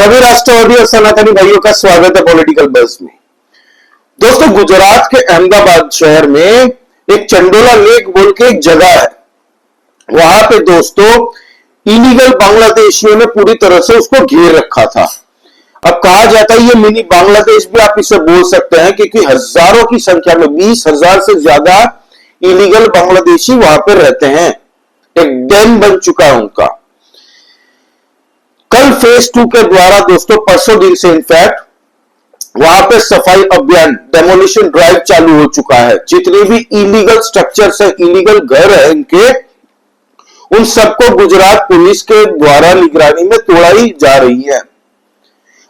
सभी राष्ट्रवादी और सनातनी भाइयों का स्वागत है पॉलिटिकल बस में। दोस्तों, गुजरात के अहमदाबाद शहर में एक चंडोला लेक बोल के एक जगह है। वहां पे दोस्तों इलीगल बांग्लादेशियों ने पूरी तरह से उसको घेर रखा था। अब कहा जाता है ये मिनी बांग्लादेश भी आप इसे बोल सकते हैं, क्योंकि हजारों की संख्या में 20,000 से ज्यादा इलीगल बांग्लादेशी वहां पर रहते हैं। एक डैम बन चुका है उनका। कल फेज 2 के द्वारा दोस्तों परसों दिन से इनफैक्ट वहां पे सफाई अभियान डेमोलिशन ड्राइव चालू हो चुका है। जितने भी इलीगल स्ट्रक्चर्स है, इलीगल घर है इनके, उन सबको गुजरात पुलिस के द्वारा निगरानी में तोड़ाई जा रही है।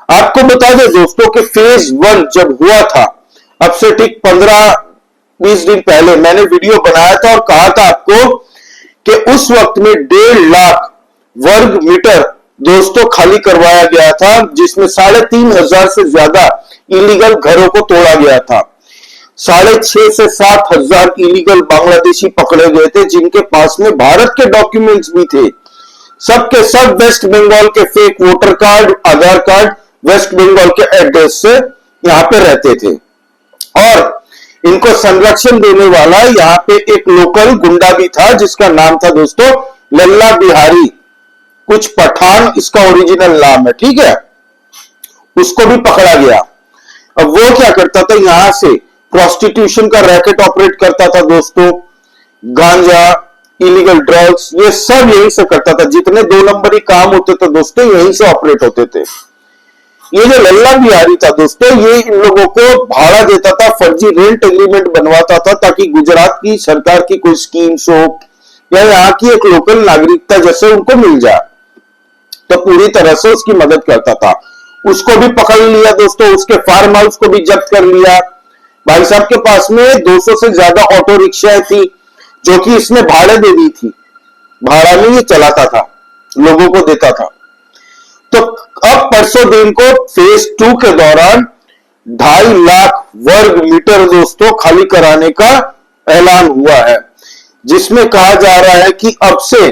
आपको बता दें दोस्तों कि फेज 1 जब हुआ था, अब से ठीक 15-20 दिन पहले मैंने वीडियो बनाया था और कहा था आपको कि उस वक्त में 1.5 लाख वर्ग मीटर दोस्तों खाली करवाया गया था, जिसमें 3,500 से ज्यादा इलीगल घरों को तोड़ा गया था। 6,500 से 7,000 इलीगल बांग्लादेशी पकड़े गए थे, जिनके पास में भारत के डॉक्यूमेंट्स भी थे। सबके सब वेस्ट बंगाल के फेक वोटर कार्ड, आधार कार्ड, वेस्ट बंगाल के एड्रेस से यहां पे रहते थे। और इनको संरक्षण देने वाला यहां पे एक लोकल गुंडा भी था, जिसका नाम था दोस्तों लल्ला बिहारी, कुछ पठान इसका ओरिजिनल नाम है, ठीक है। उसको भी पकड़ा गया। अब वो क्या करता था, यहां से प्रोस्टिट्यूशन का रैकेट ऑपरेट करता था दोस्तों। गांजा, इलीगल ड्रग्स, ये सब यहीं से करता था। जितने 2 नंबरी काम होते थे दोस्तों, यहीं से ऑपरेट होते थे। ये जो लल्ला बिहारी था दोस्तों, ये इन लोगों को भाड़ा देता था, फर्जी रेंट एग्रीमेंट बनवाता था, ताकि गुजरात की सरकार की कोई स्कीम्स हो या यहाँ की एक लोकल नागरिकता जैसे उनको मिल जाए, तो पूरी तरह से उसकी मदद करता था। उसको भी पकड़ लिया दोस्तों, उसके फार्म हाउस को भी जब्त कर लिया। भाई साहब के पास में 200 से ज्यादा ऑटो रिक्शाएं थी, जो कि इसने भाड़े दे दी थी। भाड़ा में ये चलाता था, लोगों को देता था। तो अब परसों दिन को फेज 2 के दौरान 2.5 लाख वर्ग मीटर दोस्तों खाली कराने का ऐलान हुआ है, जिसमें कहा जा रहा है कि अब से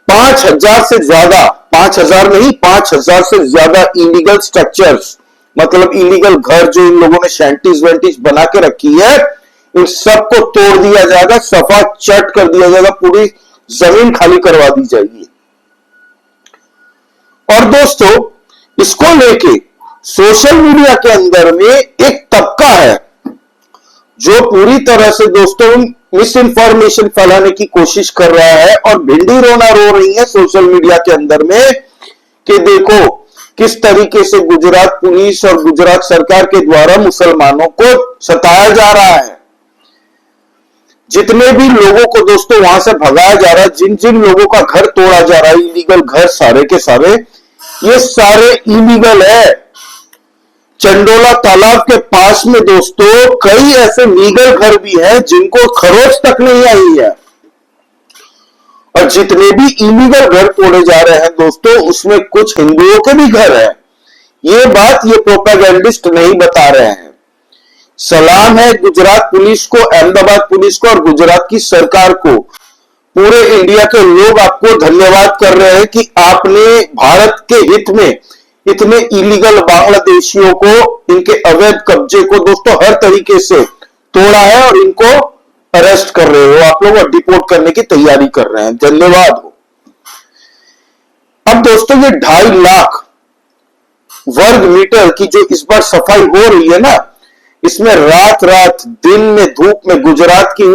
5,000 से ज्यादा, 5,000 नहीं 5,000 से ज्यादा इलीगल स्ट्रक्चर्स, मतलब इलीगल घर जो इन लोगों ने शैंटीज वेंटीज बना के रखी है, इन सबको तोड़ दिया जाएगा, सफा चट कर दिया जाएगा, पूरी जमीन खाली करवा दी जाएगी। और दोस्तों इसको लेके सोशल मीडिया के अंदर में एक तबका है जो पूरी तरह से दोस्तों मिस इंफॉर्मेशन फैलाने की कोशिश कर रहा है, और भिंडी रोना रो रही है सोशल मीडिया के अंदर में कि देखो किस तरीके से गुजरात पुलिस और गुजरात सरकार के द्वारा मुसलमानों को सताया जा रहा है। जितने भी लोगों को दोस्तों वहां से भगाया जा रहा है, जिन जिन लोगों का घर तोड़ा जा रहा है, इलीगल घर सारे के सारे, ये सारे इलीगल है। चंडोला तालाब के पास में दोस्तों कई ऐसे लीगल घर भी हैं जिनको खरोच तक नहीं आई है। और जितने भी इलीगल घर तोड़े जा रहे हैं दोस्तों, उसमें कुछ हिंदुओं के भी घर हैं। ये बात ये प्रोपेगेंडिस्ट नहीं बता रहे हैं। सलाम है गुजरात पुलिस को, अहमदाबाद पुलिस को और गुजरात की सरकार को। पूरे इंडिया के लोग आपको धन्यवाद कर रहे हैं कि आपने भारत के हित में इतने इलीगल बांग्लादेशियों को, इनके अवैध कब्जे को दोस्तों हर तरीके से तोड़ा है और इनको अरेस्ट कर रहे हो, आप लोग डिपोर्ट करने की तैयारी कर रहे हैं। धन्यवाद हो। अब दोस्तों ये 2.5 लाख वर्ग मीटर की जो इस बार सफाई हो रही है ना, इसमें रात रात दिन में धूप में गुजरात की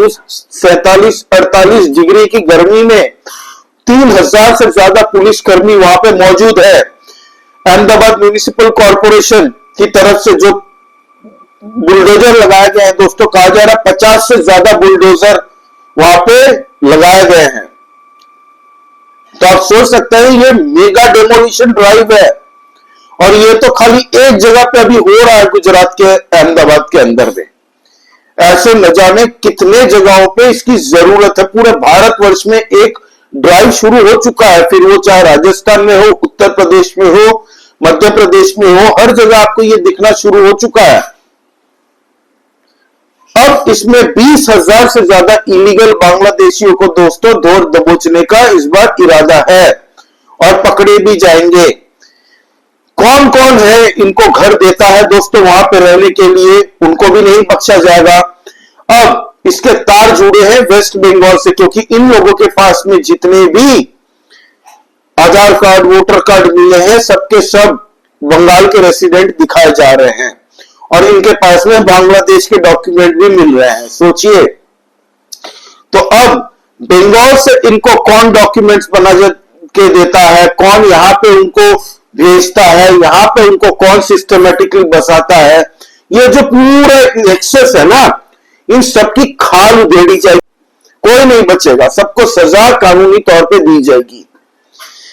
47-48 डिग्री की गर्मी में 3,000 से ज्यादा पुलिसकर्मी वहां पे मौजूद है। अहमदाबाद म्युनिसिपल कॉर्पोरेशन की तरफ से जो बुलडोजर लगाए गए हैं दोस्तों, कहा जा रहा है 50 से ज्यादा बुलडोजर वहां पे लगाए गए हैं। तो आप सोच सकते हैं ये मेगा डेमोलिशन ड्राइव है, और ये तो खाली एक जगह पे अभी हो रहा है गुजरात के अहमदाबाद के अंदर में। ऐसे न जाने कितने जगहों पे इसकी जरूरत है। पूरे भारतवर्ष में एक ड्राइव शुरू हो चुका है, फिर वो चाहे राजस्थान में हो, उत्तर प्रदेश में हो, मध्य प्रदेश में हो, हर जगह आपको ये दिखना शुरू हो चुका है। अब इसमें 20,000 से ज्यादा इलीगल बांग्लादेशियों को दोस्तों दौड़ दबोचने का इस बार इरादा है, और पकड़े भी जाएंगे। कौन कौन है इनको घर देता है दोस्तों वहां पे रहने के लिए, उनको भी नहीं बख्शा जाएगा। अब इसके तार जुड़े हैं वेस्ट बंगाल से, क्योंकि इन लोगों के पास में जितने भी आधार कार्ड वोटर कार्ड मिले हैं सबके सब बंगाल के रेसिडेंट दिखाए जा रहे हैं और इनके पास में बांग्लादेश के डॉक्यूमेंट भी मिल रहे हैं। सोचिए, तो अब बंगाल से इनको कौन डॉक्यूमेंट्स बना के देता है, कौन यहाँ पे उनको भेजता है, यहाँ पे उनको कौन सिस्टमेटिकली बसाता है, ये जो पूरा एक्सेस है ना, इन सबकी खाल उधेड़ी जाएगी, कोई नहीं बचेगा, सबको सजा कानूनी तौर पे दी जाएगी।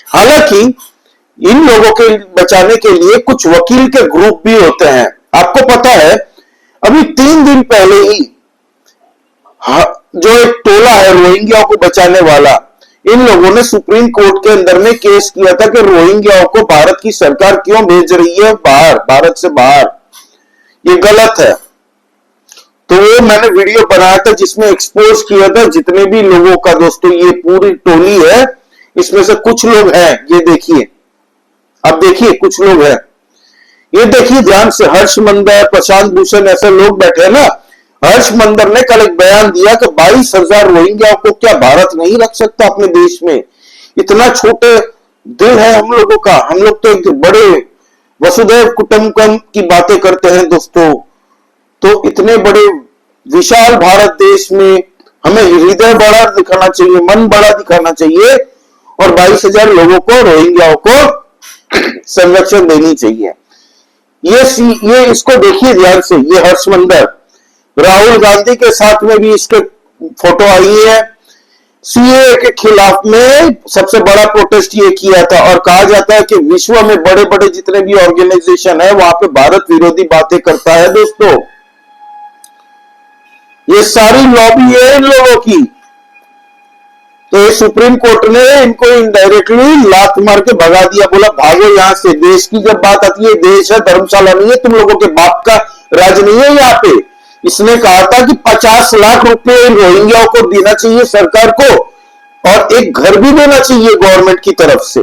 हालांकि इन लोगों के बचाने के लिए कुछ वकील के ग्रुप भी होते हैं। आपको पता है अभी 3 दिन पहले ही जो एक टोला है रोहिंग्याओं को बचाने वाला, इन लोगों ने सुप्रीम कोर्ट के अंदर में केस किया था कि रोहिंग्याओं को भारत की सरकार क्यों भेज रही है बाहर, भारत से बाहर, ये गलत है। तो वो मैंने वीडियो बनाया था जिसमें एक्सपोज किया था जितने भी लोगों का दोस्तों ये पूरी टोली है, इसमें से कुछ लोग हैं, ये देखिए, अब देखिए कुछ लोग हैं, ये देखिए ध्यान से, हर्ष मंदर, प्रशांत भूषण, ऐसे लोग बैठे हैं ना। हर्ष मंदर ने कल एक बयान दिया कि 22,000 रोहिंग्याओं को क्या भारत नहीं रख सकता अपने देश में, इतना छोटे दिल है हम लोगों का, हम लोग तो एक बड़े वसुधैव कुटुंबकम की बातें करते हैं दोस्तों। तो इतने बड़े विशाल भारत देश में हमें हृदय बड़ा दिखाना चाहिए, मन बड़ा दिखाना चाहिए और 22,000 लोगों को, रोहिंग्याओं को संरक्षण देनी चाहिए। ये इसको देखिए ध्यान से, ये हर्ष मंदर, राहुल गांधी के साथ में भी इसके फोटो आई है। सीएए के खिलाफ में सबसे बड़ा प्रोटेस्ट ये किया था और कहा जाता है कि विश्व में बड़े बड़े जितने भी ऑर्गेनाइजेशन है वहां पे भारत विरोधी बातें करता है दोस्तों। ये सारी लॉबी है इन लोगों की। तो ये सुप्रीम कोर्ट ने इनको इनडायरेक्टली लात मार के भगा दिया, बोला भागो यहां से। देश की जब बात आती है, देश है, धर्मशाला नहीं है, तुम लोगों के बाप का राज नहीं है यहाँ पे। इसने कहा था कि 50 लाख रुपए रोहिंग्याओं को देना चाहिए सरकार को और एक घर भी देना चाहिए गवर्नमेंट की तरफ से।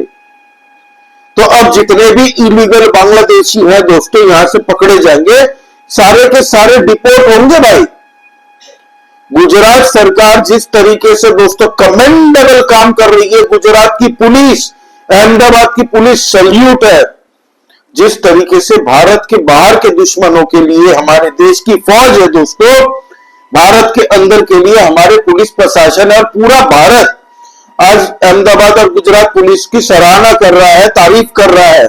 तो अब जितने भी इलीगल बांग्लादेशी हैं दोस्तों यहां से पकड़े जाएंगे, सारे के सारे डिपोर्ट होंगे भाई। गुजरात सरकार जिस तरीके से दोस्तों कमेंडेबल काम कर रही है, गुजरात की पुलिस, अहमदाबाद की पुलिस सल्यूट है। जिस तरीके से भारत के बाहर के दुश्मनों के लिए हमारे देश की फौज है दोस्तों, भारत के अंदर के लिए हमारे पुलिस प्रशासन और पूरा भारत आज अहमदाबाद और गुजरात पुलिस की सराहना कर रहा है, तारीफ कर रहा है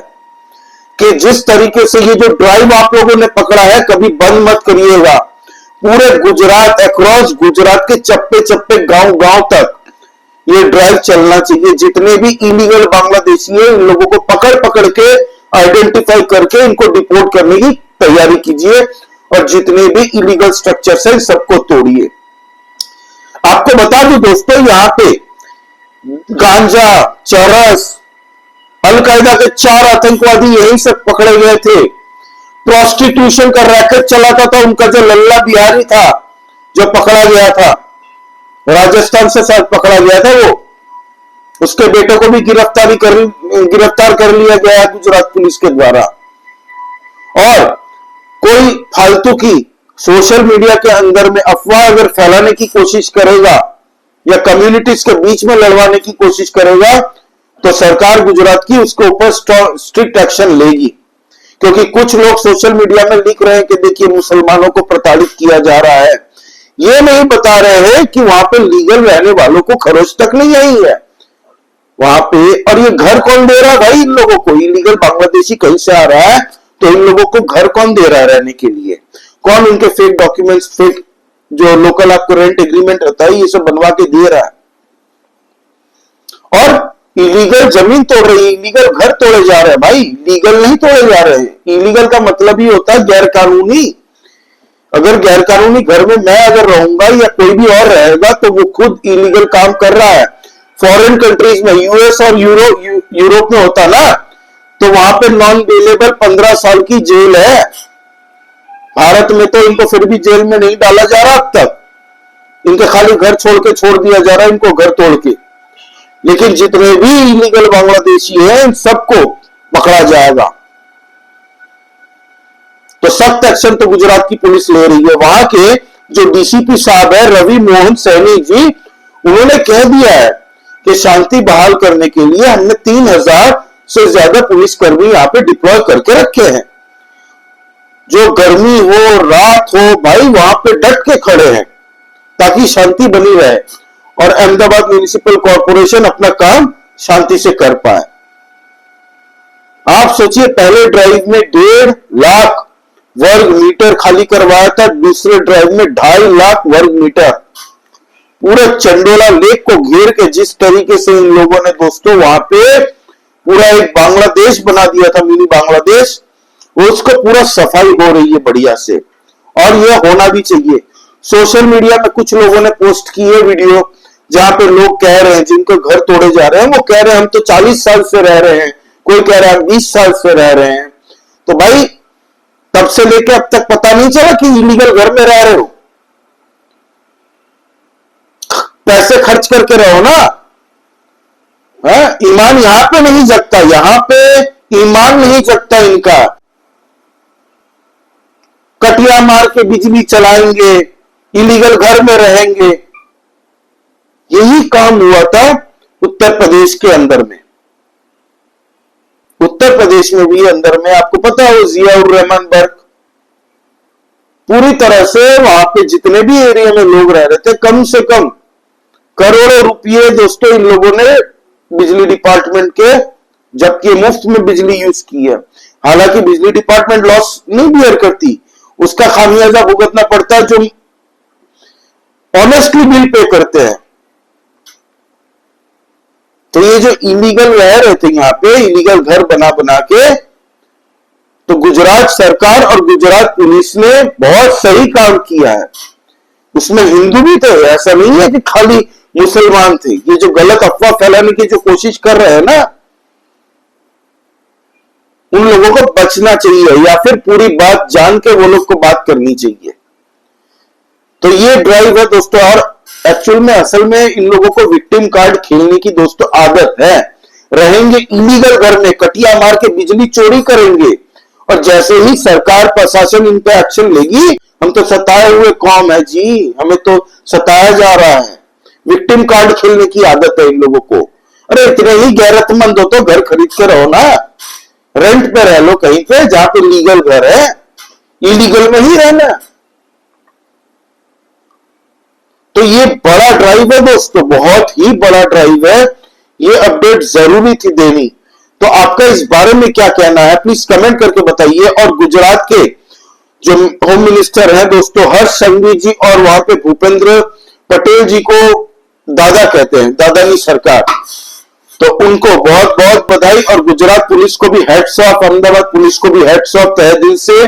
कि जिस तरीके से ये जो ड्राइव आप लोगों ने पकड़ा है कभी बंद मत करिएगा। पूरे गुजरात, अक्रॉस गुजरात के चप्पे चप्पे, गांव गांव तक ये ड्राइव चलना चाहिए। जितने भी इलीगल बांग्लादेशी है इन लोगों को पकड़ पकड़ के आइडेंटिफाई करके इनको डिपोर्ट करने की तैयारी कीजिए और जितने भी इलीगल स्ट्रक्चर्स हैं सबको तोड़िए। आपको बता दूं दोस्तों, यहाँ पे गांजा, चरस, अलकायदा के 4 आतंकवादी यही सब पकड़े गए थे। प्रोस्टिट्यूशन का रैकेट चलाता था उनका जो लल्ला बिहारी था, जो पकड़ा गया था, राजस्थान से शायद पकड़ा गया था वो, उसके बेटे को भी गिरफ्तार कर लिया गया है गुजरात पुलिस के द्वारा। और कोई फालतू की सोशल मीडिया के अंदर में अफवाह अगर फैलाने की कोशिश करेगा या कम्युनिटीज के बीच में लड़वाने की कोशिश करेगा तो सरकार गुजरात की उसके ऊपर स्ट्रिक्ट एक्शन लेगी। क्योंकि कुछ लोग सोशल मीडिया में लिख रहे हैं कि देखिए मुसलमानों को प्रताड़ित किया जा रहा है, ये नहीं बता रहे हैं कि वहां पे लीगल रहने वालों को खरोच तक नहीं आई है वहां पे। और ये घर कौन दे रहा है भाई इन लोगों को? इलीगल बांग्लादेशी कहीं से आ रहा है तो इन लोगों को घर कौन दे रहा है रहने के लिए? कौन उनके फेक डॉक्यूमेंट्स, फेक जो लोकल आपको रेंट एग्रीमेंट रहता है ये सब बनवा के दे रहा है? और इलीगल जमीन तोड़ रही है, इलीगल घर तोड़े जा रहे हैं भाई, लीगल नहीं तोड़े जा रहे हैं। इलीगल का मतलब ही होता है गैर कानूनी। अगर गैर कानूनी घर में मैं अगर रहूंगा या कोई भी और रहेगा तो वो खुद इलीगल काम कर रहा है। फॉरेन कंट्रीज में, यूएस और यूरोप में होता ना, तो वहां पे नॉन बेलेबल 15 साल की जेल है। भारत में तो इनको फिर भी जेल में नहीं डाला जा रहा अब तक, इनके खाली घर छोड़ दिया जा रहा है, इनको घर तोड़ के। लेकिन जितने भी इलीगल बांग्लादेशी हैं इन सबको पकड़ा जाएगा। तो सख्त एक्शन तो गुजरात की पुलिस ले रही है। वहां के जो डीसीपी साहब है रवि मोहन सैनी जी, उन्होंने कह दिया है कि शांति बहाल करने के लिए हमने 3000 से ज्यादा पुलिसकर्मी यहाँ पे डिप्लॉय करके रखे हैं। जो गर्मी हो रात हो भाई वहां पे डट के खड़े हैं ताकि शांति बनी रहे और अहमदाबाद म्युनिसिपल कॉर्पोरेशन अपना काम शांति से कर पाए। आप सोचिए, पहले ड्राइव में 1.5 लाख वर्ग मीटर खाली करवाया था, दूसरे ड्राइव में 2.5 लाख वर्ग मीटर। पूरे चंडोला लेक को घेर के जिस तरीके से इन लोगों ने दोस्तों वहां पे पूरा एक बांग्लादेश बना दिया था, मिनी बांग्लादेश, उसको पूरा सफाई हो रही है बढ़िया से, और यह होना भी चाहिए। सोशल मीडिया में कुछ लोगों ने पोस्ट की है वीडियो जहां पे लोग कह रहे हैं जिनको घर तोड़े जा रहे हैं, वो कह रहे हैं हम तो 40 साल से रह रहे हैं, कोई कह रहा है 20 साल से रह रहे हैं। तो भाई तब से लेकर अब तक पता नहीं चला कि इलीगल घर में रह रहे हो? पैसे खर्च करके रहो ना। ईमान यहां पे नहीं जगता, यहां पे ईमान नहीं जगता इनका। कटिया मार के बिजली चलाएंगे, इलीगल घर में रहेंगे। यही काम हुआ था उत्तर प्रदेश के अंदर में। उत्तर प्रदेश में भी अंदर में आपको पता है जियाउर रहमान बर्क, पूरी तरह से वहां पे जितने भी एरिया में लोग रह रहे थे, कम से कम करोड़ों रुपये दोस्तों इन लोगों ने बिजली डिपार्टमेंट के जबकि मुफ्त में बिजली यूज की है। हालांकि बिजली डिपार्टमेंट लॉस नहीं बियर करती, उसका खामियाजा भुगतना पड़ता है जो ऑनेस्टली बिल पे करते हैं। तो ये जो इलीगल रह रहे थे यहाँ पे, इलीगल घर बना बना के, तो गुजरात सरकार और गुजरात पुलिस ने बहुत सही काम किया है। उसमें हिंदू भी थे, ऐसा नहीं है कि खाली मुसलमान थे। ये जो गलत अफवाह फैलाने की जो कोशिश कर रहे हैं ना, उन लोगों को बचना चाहिए या फिर पूरी बात जान के वो लोग को बात करनी चाहिए। तो ये ड्राइव है दोस्तों, और एक्चुअल में असल में इन लोगों को विक्टिम कार्ड खेलने की दोस्तों आदत है। रहेंगे इलीगल घर में, कटिया मार के बिजली चोरी करेंगे, और जैसे ही सरकार प्रशासन इन पे एक्शन लेगी, हम तो सताए हुए कौम है जी, हमें तो सताया जा रहा है। विक्टिम कार्ड खेलने की आदत है इन लोगों को। अरे इतने ही गैरतमंद हो तो घर खरीद के रहो ना, रेंट पे रह लो कहीं पे जहां पे लीगल घर है, इलीगल में ही रहना। तो ये बड़ा ड्राइव है दोस्तों, बहुत ही बड़ा ड्राइव है, ये अपडेट जरूरी थी देनी। तो आपका इस बारे में क्या कहना है प्लीज कमेंट करके बताइए। और गुजरात के जो होम मिनिस्टर हैं दोस्तों हर्ष संघवी जी, और वहां पे भूपेंद्र पटेल जी को दादा कहते हैं, दादानी सरकार, तो उनको बहुत बहुत बधाई। और गुजरात पुलिस को भी हैट्स ऑफ, अहमदाबाद पुलिस को भी हैट्स ऑफ तहे दिल से।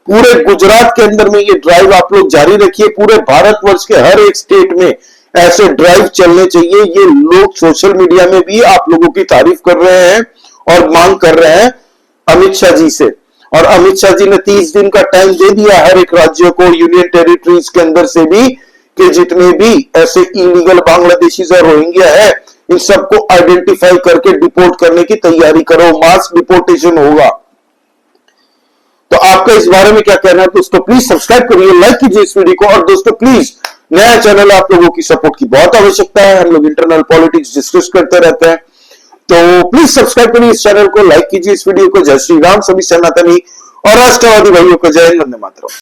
पूरे गुजरात के अंदर में ये ड्राइव आप लोग जारी रखिए, पूरे भारतवर्ष के हर एक स्टेट में ऐसे ड्राइव चलने चाहिए। ये लोग सोशल मीडिया में भी आप लोगों की तारीफ कर रहे हैं और मांग कर रहे हैं अमित शाह जी से, और अमित शाह जी ने 30 दिन का टाइम दे दिया हर एक राज्य को, यूनियन टेरिटरीज के अंदर से भी, कि जितने भी ऐसे इलीगल बांग्लादेशीज और रोहिंग्या है इन सबको आइडेंटिफाई करके डिपोर्ट करने की तैयारी करो, मास डिपोर्टेशन होगा। तो आपका इस बारे में क्या कहना है दोस्तों? प्लीज सब्सक्राइब करिए, लाइक कीजिए इस वीडियो को, और दोस्तों प्लीज नया चैनल, आप लोगों की सपोर्ट की बहुत आवश्यकता है। हम लोग इंटरनल पॉलिटिक्स डिस्कस करते रहते हैं, तो प्लीज सब्सक्राइब करिए इस चैनल को, लाइक कीजिए इस वीडियो को। जय श्री राम, सभी सनातनी और राष्ट्रवादी भाइयों को जय हिंद, वंदे मातरम।